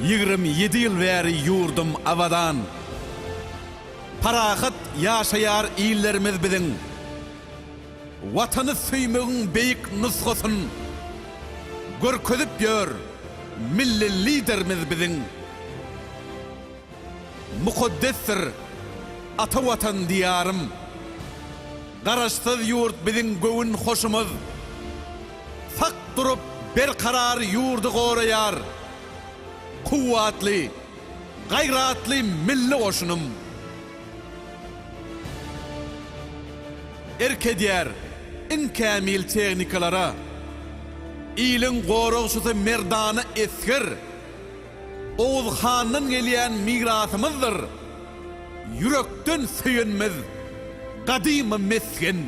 27 yıl bäri yurdum avadan. Parahat yaşayar iyillerimiz biziň. Watany süýmegiň beýik nusgasyny görkezip ýör milli liderimiz biziň. Mukaddesdir ata watan diyarym. Garaşsyz yurt biziň göwün hoşumyz. Fak durup berkarar yurdu goraýar. Kuwatly, gayratly milli goşunum. Erkedýär inkamil teknikalara, iliň goragşysy merdany esgir. Oğuz Han'ın gelýän mirasymyzdyr. Yürekden süýenmiz, gadymy mesken.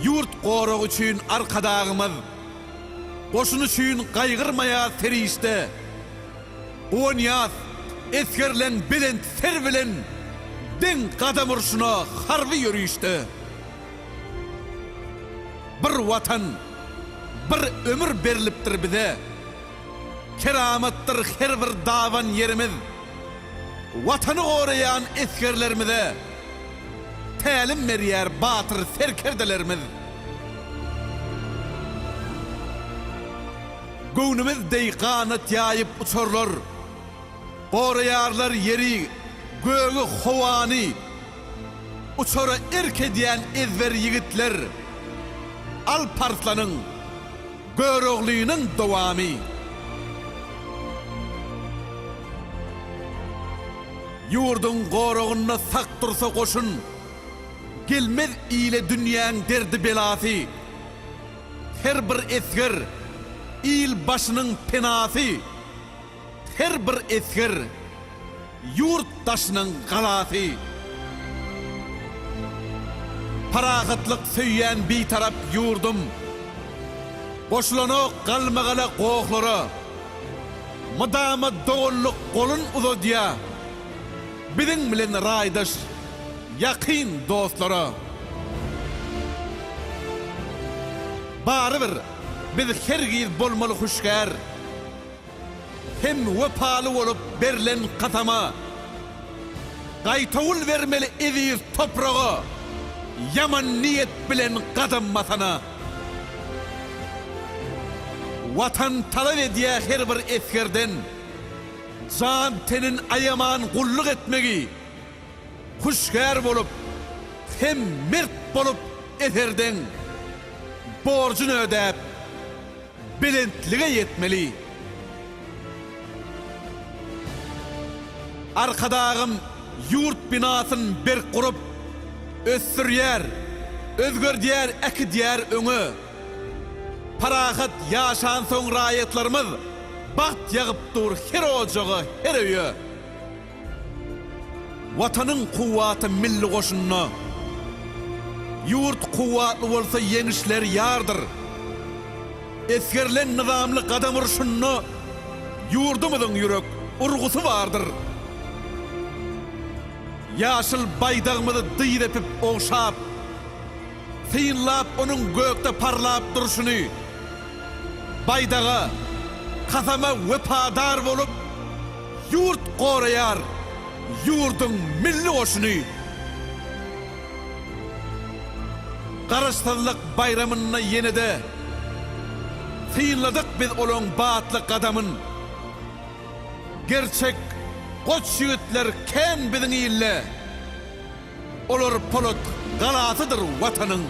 Yurt goragy üçin arkadagymyz, goşuny üçin gaýgyrmaýar serişde. Onyas eskerlen bilen ser bilen den gadam urşuna harby ýürüşdi. Bir watan, bir ömür berilipdir bize. Keramatdir her bir dawan yerimiz. Watany goraýan eskerlerimize tälim berýär batyr serkerdelerimiz. Göwnümiz deýqanat ýaýyp uçarlar. Goraýarlar yeri, göğü howany. Uçara erkedýän ezber ýigitler. Alparslanyň göregliýiniň dowamy. Yurdun goragyna sak dursa goşun, gelmez ile dünýäň derdi belasy. Her bir esger il başynyň penasy. Her bir esger yurt daşynyň galasy. Paragatlyk süýýän bir tarap yurdum. Boşlanok galmagala goğlara. Mydama doğulluk golun uzadya. Biziň bilen raýdaş, ýakyn dostlara. Bary bir biz hergiz bolmaly huşkär. Hem wepaly bolup berilen katama. Gaýtawul vermeli ezir topraga. Yaman niyet bilen gadammasana. Watan talap edýär her bir eskerden. Can tenin ayaman gulluk etmegi. Huşkär bolup, hem mert bolup eterden borcunu ödäp bilentlige yetmeli. Arkadagym yurt binasyn bir kurup össürýär, özgördýär, ekidýär öňü. Parahat ýaşan soň raýatlarymyz baht ýagyp dur her ojagy, her öýe. Watanyň kuwaty milli goşunyna. Yurt kuwatly bolsa ýeňişler ýardyr. Eskerlen nizamly gadam urşunyna yurdumyzyň ýürek urgusy bardyr. Ýaşyl baýdagymyzy dyýdepip oňşap, syýnlap onuň gökde parlap durşuny, baydaga, kasama wepadar bolup, yurt goraýar, yurdun milli goşuny. Garaşsyzlyk bayramyna ýenede syýnladyk biz olaň batly gadamyn. Gerçek goç ýigitler kän biziň ille. Olar polat galasydyr watanyň.